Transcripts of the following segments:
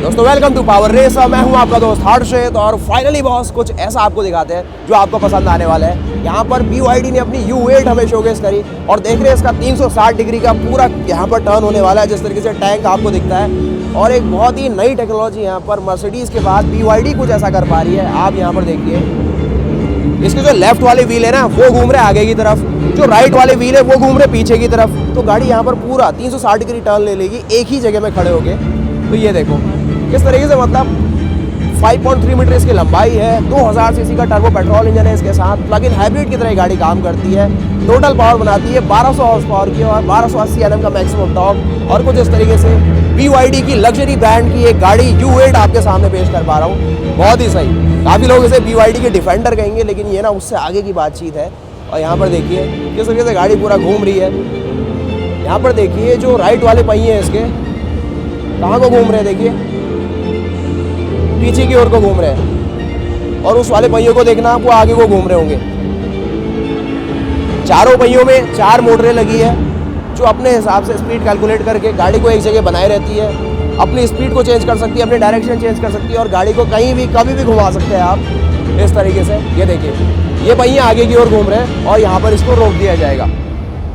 दोस्तों welcome to power race. मैं हूं आपका दोस्त हर्षित और फाइनली बॉस कुछ ऐसा आपको दिखाते हैं जो आपको पसंद आने वाला है। यहाँ पर BYD ने अपनी U8 हमें शोकेस करी और देख रहे हैं इसका 360 डिग्री का पूरा यहाँ पर टर्न होने वाला है। जिस तरीके से टैंक आपको दिखता है और एक बहुत ही नई टेक्नोलॉजी यहाँ पर मर्सिडीज के बाद BYD कुछ ऐसा कर पा रही है। आप यहाँ पर देखिए इसके जो लेफ्ट वाले व्हील है ना वो घूम रहे आगे की तरफ, जो राइट वाले व्हील है वो घूम रहे पीछे की तरफ। तो गाड़ी यहाँ पर पूरा 360 डिग्री टर्न ले लेगी एक ही जगह में खड़े होके। तो ये देखो किस तरीके से, मतलब 5.3 मीटर इसकी लंबाई है, 2000 सीसी का टर्बो पेट्रोल इंजन है इसके साथ। प्लग इन हाइब्रिड की तरह गाड़ी काम करती है। टोटल पावर बनाती है 1200 हॉर्स पावर की और 1280 Nm का मैक्सिमम टॉर्क। और कुछ इस तरीके से BYD की लग्जरी ब्रांड की एक गाड़ी U8 आपके सामने पेश कर पा रहा हूँ। बहुत ही सही। काफ़ी लोग इसे BYD की डिफेंडर कहेंगे, लेकिन ये ना उससे आगे की बातचीत है। और यहाँ पर देखिए किस तरीके से गाड़ी पूरा घूम रही है। यहाँ पर देखिए जो राइट वाले पहिए हैं इसके कहाँ को घूम रहे हैं, देखिए पीछे की ओर को घूम रहे हैं। और उस वाले पहियों को देखना वो आगे को घूम रहे होंगे। चारों पहियों में 4 मोटरें लगी है जो अपने हिसाब से स्पीड कैलकुलेट करके गाड़ी को एक जगह बनाए रहती है। अपनी स्पीड को चेंज कर सकती है, अपनी डायरेक्शन चेंज कर सकती है और गाड़ी को कहीं भी कभी भी घुमा सकते हैं आप इस तरीके से। ये देखिए ये पहिए आगे की ओर घूम रहे हैं और यहाँ पर इसको रोक दिया जाएगा।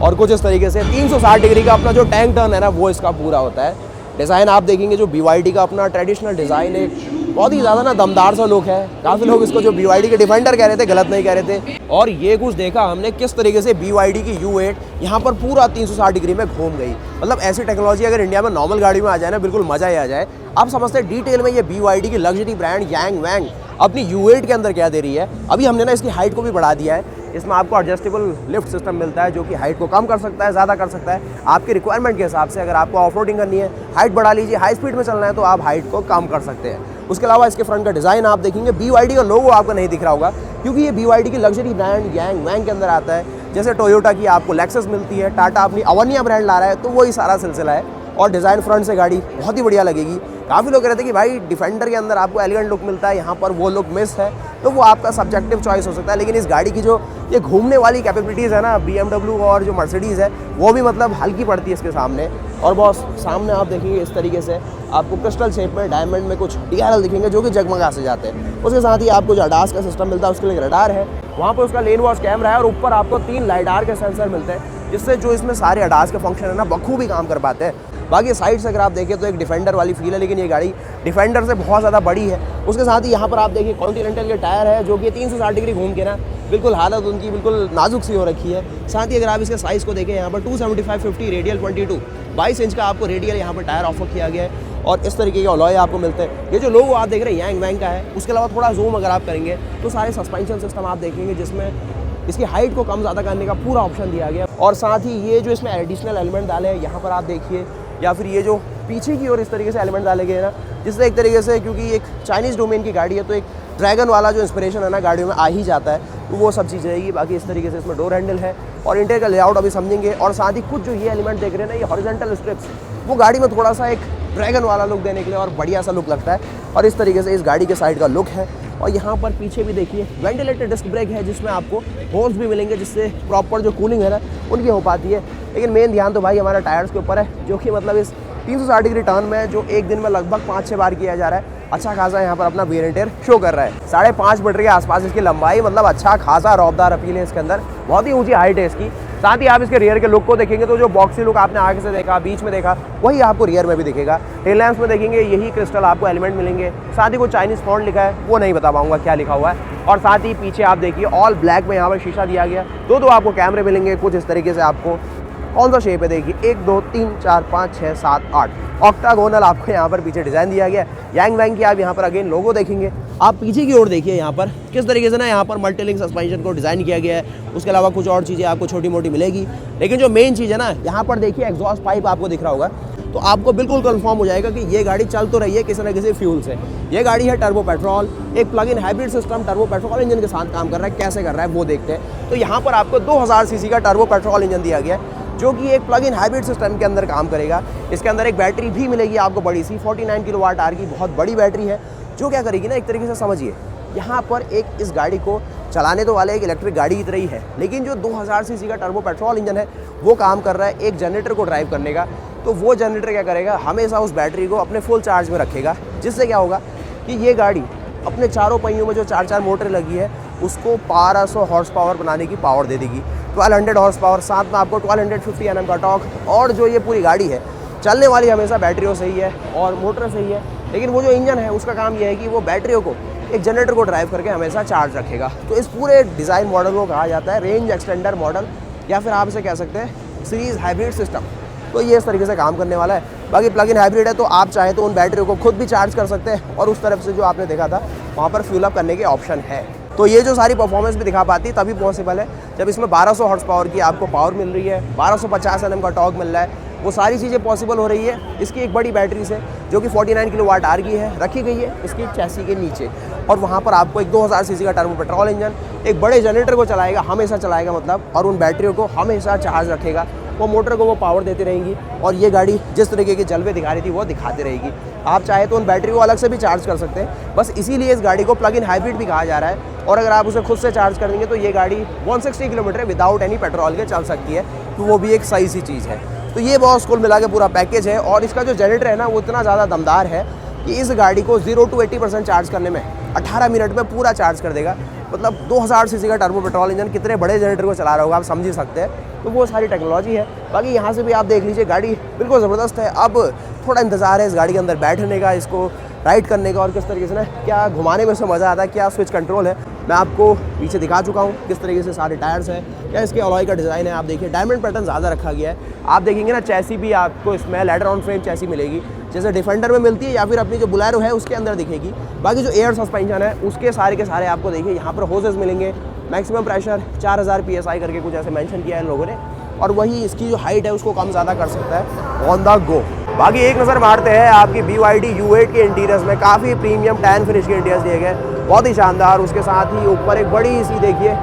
और कुछ इस तरीके से 360 डिग्री का अपना जो टैंक टर्न है ना वो इसका पूरा होता है। डिज़ाइन आप देखेंगे जो BYD का अपना ट्रेडिशनल डिज़ाइन है, बहुत ही ज़्यादा ना दमदार सा लुक है। काफ़ी लोग इसको जो BYD के डिफेंडर कह रहे थे, गलत नहीं कह रहे थे। और ये कुछ देखा हमने किस तरीके से BYD की U8 यहाँ पर पूरा 360 डिग्री में घूम गई। मतलब ऐसी टेक्नोलॉजी अगर इंडिया में नॉर्मल गाड़ी में आ जाए ना बिल्कुल मज़ा ही आ जाए। आप समझते हैं डिटेल में ये BYD की लग्जरी ब्रांड यांग वैंग अपनी U8 के अंदर क्या दे रही है। अभी हमने ना इसकी हाइट को भी बढ़ा दिया है। इसमें आपको एडजस्टेबल लिफ्ट सिस्टम मिलता है जो कि हाइट को कम कर सकता है, ज़्यादा कर सकता है आपकी रिक्वायरमेंट के हिसाब से। अगर आपको ऑफ रोडिंग करनी है हाइट बढ़ा लीजिए, हाई स्पीड में चलना है तो आप हाइट को कम कर सकते हैं। उसके अलावा इसके फ्रंट का डिज़ाइन आप देखेंगे, BYD का लोगो आपको नहीं दिख रहा होगा क्योंकि ये BYD की लग्जरी ब्रांड यांग वैंग के अंदर आता है। जैसे टोयोटा की आपको लेक्सस मिलती है, टाटा अपनी अवनिया ब्रांड ला रहा है, तो वही सारा सिलसिला है। और डिज़ाइन फ्रंट से गाड़ी बहुत ही बढ़िया लगेगी। काफ़ी लोग कहते हैं कि भाई डिफेंडर के अंदर आपको एलिगेंट लुक मिलता है, यहाँ पर वो लुक मिस है, तो वो आपका सब्जेक्टिव चॉइस हो सकता है। लेकिन इस गाड़ी की जो ये घूमने वाली कैपेबिलिटीज़ है ना BMW और जो मर्सिडीज़ है वो भी मतलब हल्की पड़ती है इसके सामने। और बॉस सामने आप देखेंगे इस तरीके से आपको क्रिस्टल शेप में डायमंड में कुछ DRL दिखेंगे जो कि जगमगा से जाते हैं। उसके साथ ही आपको जो ADAS का सिस्टम मिलता है उसके लिए रडार है, वहाँ पर उसका लेन वॉच कैमरा है और ऊपर आपको 3 लाइडार के सेंसर मिलते हैं जिससे जो इसमें सारे ADAS के फंक्शन है ना बखूबी काम कर पाते हैं। बाकी साइड से अगर आप देखें तो एक डिफेंडर वाली फील है, लेकिन ये गाड़ी डिफेंडर से बहुत ज़्यादा बड़ी है। उसके साथ ही यहाँ पर आप देखिए कॉन्टिनेंटल के टायर है जो कि 360 डिग्री घूम के ना बिल्कुल हालत उनकी बिल्कुल नाजुक सी हो रखी है। साथ ही अगर आप इसके साइज़ को देखें यहाँ पर 275/50 रेडियल 22 इंच का आपको रेडियल यहाँ पर टायर ऑफर किया गया है। और इस तरीके के अलॉय आपको मिलते हैं। ये जो लोगो आप देख रहे हैं यांग वैंग का है। उसके अलावा थोड़ा जूम अगर आप करेंगे तो सारे सस्पेंशन सिस्टम आप देखेंगे जिसमें इसकी हाइट को कम ज़्यादा करने का पूरा ऑप्शन दिया गया। और साथ ही ये जो इसमें एडिशनल एलिमेंट डाले हैं यहाँ पर आप देखिए, या फिर ये जो पीछे की ओर इस तरीके से एलिमेंट डाले गए ना, जिससे एक तरीके से क्योंकि एक चाइनीज़ डोमेन की गाड़ी है तो एक ड्रैगन वाला जो इंस्पिरेशन है ना गाड़ियों में आ ही जाता है, तो वो सब चीज़ रहेगी। बाकी इस तरीके से इसमें डोर हैंडल है और इंटीरियर का लेआउट अभी समझेंगे। और साथ ही कुछ जो ये एलिमेंट देख रहे हैं ना, ये हॉरिजॉन्टल स्ट्रिप्स, वो गाड़ी में थोड़ा सा एक ड्रैगन वाला लुक देने के लिए और बढ़िया सा लुक लगता है। और इस तरीके से इस गाड़ी के साइड का लुक है। और यहाँ पर पीछे भी देखिए वेंटिलेटेड डिस्क ब्रेक है जिसमें आपको होल्स भी मिलेंगे जिससे प्रॉपर जो कूलिंग है ना उनकी हो पाती है। लेकिन मेन ध्यान तो भाई हमारे टायर्स के ऊपर है, जो कि मतलब इस 360 डिग्री टर्न में जो एक दिन में लगभग 5-6 बार किया जा रहा है, अच्छा खासा यहाँ पर अपना वेयर एंड टेयर शो कर रहा है। 5.5 मीटर के आसपास इसकी लंबाई, मतलब अच्छा खासा रौबदार अपील है इसके अंदर। बहुत ही ऊंची हाइट है इसकी। साथ ही आप इसके रियर के लुक को देखेंगे तो जो बॉक्सी लुक आपने आगे से देखा, बीच में देखा, वही आपको रियर में भी दिखेगा। टेल लैंप्स में देखेंगे यही क्रिस्टल आपको एलिमेंट मिलेंगे। साथ ही कोई चाइनीज़ फॉन्ट लिखा है, वो नहीं बता पाऊंगा क्या लिखा हुआ है। और साथ ही पीछे आप देखिए ऑल ब्लैक में यहाँ पर शीशा दिया गया। दो आपको कैमरे मिलेंगे कुछ इस तरीके से। आपको कौन सा शेप है देखिए, 1 2 3 4 5 6 7 8 ऑक्टागोनल आपको यहाँ पर पीछे डिज़ाइन दिया गया। यांग वैंग की आप यहाँ पर अगेन लोगो देखेंगे। आप पीछे की ओर देखिए यहाँ पर किस तरीके से ना यहाँ पर मल्टीलिंक सस्पेंशन को डिज़ाइन किया गया है। उसके अलावा कुछ और चीज़ें आपको छोटी मोटी मिलेगी, लेकिन जो मेन चीज़ है ना यहाँ पर देखिए एग्जॉस्ट पाइप आपको दिख रहा होगा, तो आपको बिल्कुल कंफर्म हो जाएगा कि ये गाड़ी चल तो रही है किसी न किसी फ्यूल से। ये गाड़ी है टर्बो पेट्रोल, एक plug in hybrid system turbo petrol engine के साथ काम कर रहा है। कैसे कर रहा है वो देखते हैं। तो यहाँ पर आपको 2000 सीसी का टर्बो पेट्रोल इंजन दिया गया है जो कि एक प्लग इन हाइब्रिड सिस्टम के अंदर काम करेगा। इसके अंदर एक बैटरी भी मिलेगी आपको बड़ी सी 49 किलोवाट आवर की बहुत बड़ी बैटरी है, जो क्या करेगी ना, एक तरीके से समझिए यहाँ पर एक इस गाड़ी को चलाने तो वाले एक इलेक्ट्रिक गाड़ी की तरह ही है, लेकिन जो 2000 सीसी का टर्बो पेट्रोल इंजन है वो काम कर रहा है एक जनरेटर को ड्राइव करने का। तो वो जनरेटर क्या करेगा, हमेशा उस बैटरी को अपने फुल चार्ज में रखेगा, जिससे क्या होगा कि ये गाड़ी अपने चारों पहियों में जो 4-4 मोटर लगी है उसको 1200 हॉर्स पावर बनाने की पावर दे देगी। 1200 हॉर्स पावर, साथ में आपको 1250 Nm का टॉर्क। और जो ये पूरी गाड़ी है चलने वाली हमेशा बैटरियों से ही है और मोटर से ही है, लेकिन वो जो इंजन है उसका काम ये है कि वो बैटरियों को एक जनरेटर को ड्राइव करके हमेशा चार्ज रखेगा। तो इस पूरे डिज़ाइन मॉडल को कहा जाता है रेंज एक्सटेंडर मॉडल, या फिर आप इसे कह सकते हैं सीरीज़ हाइब्रिड सिस्टम। तो ये इस तरीके से काम करने वाला है। बाकी प्लग इन हाइब्रिड है, तो आप चाहे तो उन बैटरियों को खुद भी चार्ज कर सकते हैं और उस तरफ से जो आपने देखा था वहाँ पर फ्यूल अप करने के ऑप्शन है। तो ये जो सारी परफॉर्मेंस भी दिखा पाती तभी पॉसिबल है जब इसमें 1200 हॉर्स पावर की आपको पावर मिल रही है, 1250 Nm का टॉर्क मिल रहा है। वो सारी चीज़ें पॉसिबल हो रही है इसकी एक बड़ी बैटरी से, जो कि 49 किलोवाट आर की है, रखी गई है इसकी चैसी के नीचे। और वहाँ पर आपको एक 2000 सीसी का टर्बो पेट्रोल इंजन एक बड़े जनरेटर को चलाएगा, हमेशा चलाएगा मतलब, और उन बैटरियों को हमेशा चार्ज रखेगा। वो मोटर को वो पावर देती रहेंगी और ये गाड़ी जिस तरीके की जलवे दिखा रही थी वो दिखाती रहेगी। आप चाहे तो उन बैटरी को अलग से भी चार्ज कर सकते हैं, बस इसीलिए इस गाड़ी को प्लग इन हाइब्रिड भी कहा जा रहा है। और अगर आप उसे खुद से चार्ज करेंगे तो ये गाड़ी 160 किलोमीटर विदाउट एनी पेट्रोल के चल सकती है, तो वो भी एक सही सी चीज़ है। तो ये बहुत कुल मिला के पूरा पैकेज है। और इसका जो जनरेटर है ना वो इतना ज़्यादा दमदार है कि इस गाड़ी को 0 to 80% चार्ज करने में 18 मिनट में पूरा चार्ज कर देगा। मतलब 2000 सीसी का टर्बो पेट्रोल इंजन कितने बड़े जनरेटर को चला रहा होगा आप समझ ही सकते हैं। तो वो सारी टेक्नोलॉजी है। बाकी यहाँ से भी आप देख लीजिए गाड़ी बिल्कुल ज़बरदस्त है। अब थोड़ा इंतज़ार है इस गाड़ी के अंदर बैठने का, इसको राइड करने का और किस तरीके से ना क्या घुमाने में उसमें मज़ा आता है, क्या स्विच कंट्रोल है। मैं आपको पीछे दिखा चुका हूँ किस तरीके से सारे टायर्स हैं, क्या इसके अलॉय का डिज़ाइन है। आप देखिए डायमंड पैटर्न ज़्यादा रखा गया है। आप देखेंगे ना चैसी भी आपको इसमें लेडर ऑन फ्रेम चैसी मिलेगी, जैसे डिफेंडर में मिलती है या फिर अपनी जो बुलेरो है उसके अंदर दिखेगी। बाकी जो एयर सस्पेंशन है उसके सारे के सारे आपको देखिए यहाँ पर होजेस मिलेंगे। मैक्सिमम प्रेशर 4000 PSI करके कुछ ऐसे मेंशन किया है इन लोगों ने, और वही इसकी जो हाइट है उसको कम ज़्यादा कर सकता है ऑन द गो। बाकी एक नज़र मारते हैं आपकी BYD U8 के इंटीरियर्स में। काफ़ी प्रीमियम टैन फिनिश के इंटीरियर्स दिए गए, बहुत ही शानदार। उसके साथ ही ऊपर एक बड़ी सी देखिए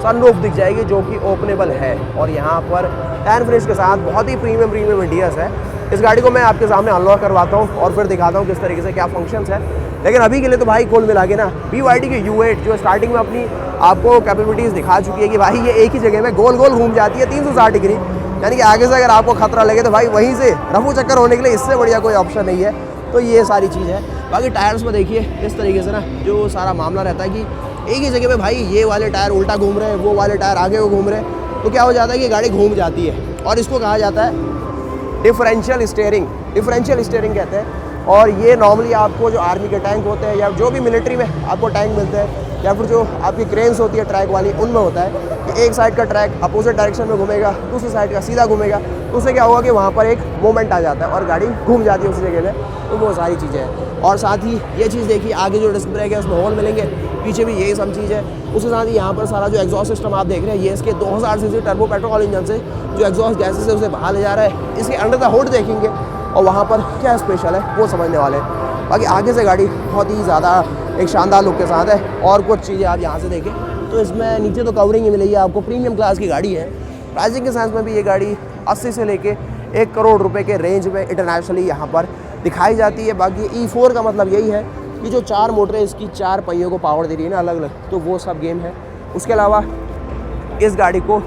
सनरूफ दिख जाएगी जो कि ओपनेबल है, और यहाँ पर टैन फिनिश के साथ बहुत ही प्रीमियम इंटीरियर्स है। इस गाड़ी को मैं आपके सामने अनलॉक करवाता हूँ और फिर दिखाता हूँ किस तरीके से क्या फंक्शंस है। लेकिन अभी के लिए तो भाई कुल मिला के ना BYD की U8 जो स्टार्टिंग में अपनी आपको कैपेबिलिटीज़ दिखा चुकी है कि भाई ये एक ही जगह में गोल गोल घूम जाती है 360 डिग्री, यानी कि आगे से अगर आपको खतरा लगे तो भाई वहीं से रफू चक्कर होने के लिए इससे बढ़िया कोई ऑप्शन नहीं है। तो ये सारी चीज़ है। बाकी टायर्स में देखिए इस तरीके से ना जो सारा मामला रहता है कि एक ही जगह में भाई ये वाले टायर उल्टा घूम रहे हैं, वो वाले टायर आगे को घूम रहे हैं, तो क्या हो जाता है कि गाड़ी घूम जाती है। और इसको कहा जाता है डिफरेंशियल स्टीयरिंग कहते हैं। और ये नॉर्मली आपको जो आर्मी के टैंक होते हैं या जो भी मिलिट्री में आपको टैंक मिलते हैं या फिर जो आपकी क्रेन्स होती है ट्रैक वाली, उनमें होता है कि एक साइड का ट्रैक अपोजिट डायरेक्शन में घूमेगा, दूसरी साइड का सीधा घूमेगा, तो उससे क्या होगा कि वहाँ पर एक मोमेंट आ जाता है और गाड़ी घूम जाती है उस जगह में। तो वो सारी चीज़ें हैं। और साथ ही ये चीज़ देखिए आगे जो डिस्क ब्रेक है उसमें होल मिलेंगे, पीछे भी यही सब चीज़ है। उसके साथ ही यहाँ पर सारा जो एग्जॉस्ट सिस्टम आप देख रहे हैं ये इसके 2000 सीसी टर्बो पेट्रोल इंजन से जो एग्जॉस्ट गैसेस है उसे बाहर ले जा रहा है। इसके अंडर द हुड देखेंगे और वहाँ पर क्या स्पेशल है वो समझने वाले हैं। बाकी आगे से गाड़ी बहुत ही ज़्यादा एक शानदार लुक के साथ है। और कुछ चीज़ें आप यहाँ से देखें तो इसमें नीचे तो कवरिंग ही मिलेगी आपको, प्रीमियम क्लास की गाड़ी है। प्राइसिंग के सेंस में भी ये गाड़ी 80 से लेके 1 करोड़ रुपए के रेंज में इंटरनेशनली यहाँ पर दिखाई जाती है। बाकी E4 का मतलब यही है कि जो 4 मोटरें इसकी 4 पहियों को पावर दे रही है ना अलग अलग, तो वो सब गेम है। उसके अलावा इस गाड़ी को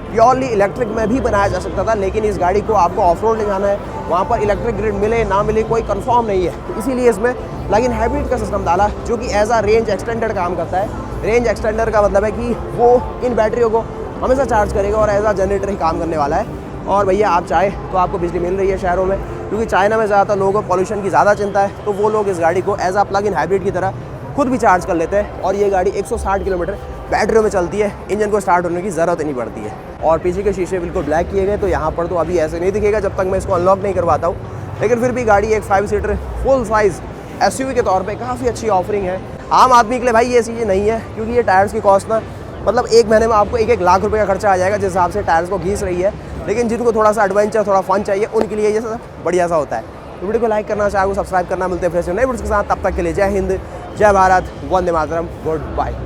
प्योरली इलेक्ट्रिक में भी बनाया जा सकता था, लेकिन इस गाड़ी को आपको ऑफ रोड ले जाना है, वहाँ पर इलेक्ट्रिक ग्रिड मिले ना मिले कोई कंफर्म नहीं है, तो इसीलिए इसमें प्लग इन हाइब्रिड का सिस्टम डाला जो कि एज अ रेंज एक्सटेंडर काम करता है। रेंज एक्सटेंडर का मतलब है कि वो इन बैटरियों को हमेशा चार्ज करेगा और एज अ जनरेटर ही काम करने वाला है। और भैया आप चाहे तो आपको बिजली मिल रही है शहरों में, क्योंकि चाइना में ज़्यादातर लोगों को पॉल्यूशन की ज़्यादा चिंता है, तो वो लोग इस गाड़ी को as a plug in hybrid की तरह खुद भी चार्ज कर लेते हैं। और ये गाड़ी 160 किलोमीटर बैटरियों में चलती है, इंजन को स्टार्ट होने की ज़रूरत नहीं पड़ती है। और पीछे के शीशे बिल्कुल ब्लैक किए गए, तो यहाँ पर तो अभी ऐसे नहीं दिखेगा जब तक मैं इसको अनलॉक नहीं करवाता हूँ, लेकिन फिर भी गाड़ी एक 5 सीटर फुल साइज़ SUV के तौर पे काफ़ी अच्छी ऑफरिंग है। आम आदमी के लिए भाई ये चीज़ें नहीं है, क्योंकि ये टायर्स की कॉस्ट ना मतलब 1 महीने में आपको 1-1 लाख रुपए का खर्चा आ जाएगा जिस हिसाब से टायर्स को घीस रही है। लेकिन जिनको थोड़ा सा एडवेंचर थोड़ा फन चाहिए उनके लिए ये सब बढ़िया सा होता है। तो वीडियो को लाइक करना, चाहे सब्सक्राइब करना। मिलते हैं फिर से नए वीडियो के साथ, तब तक के लिए जय हिंद, जय भारत, वंदे मातरम, गुड बाय।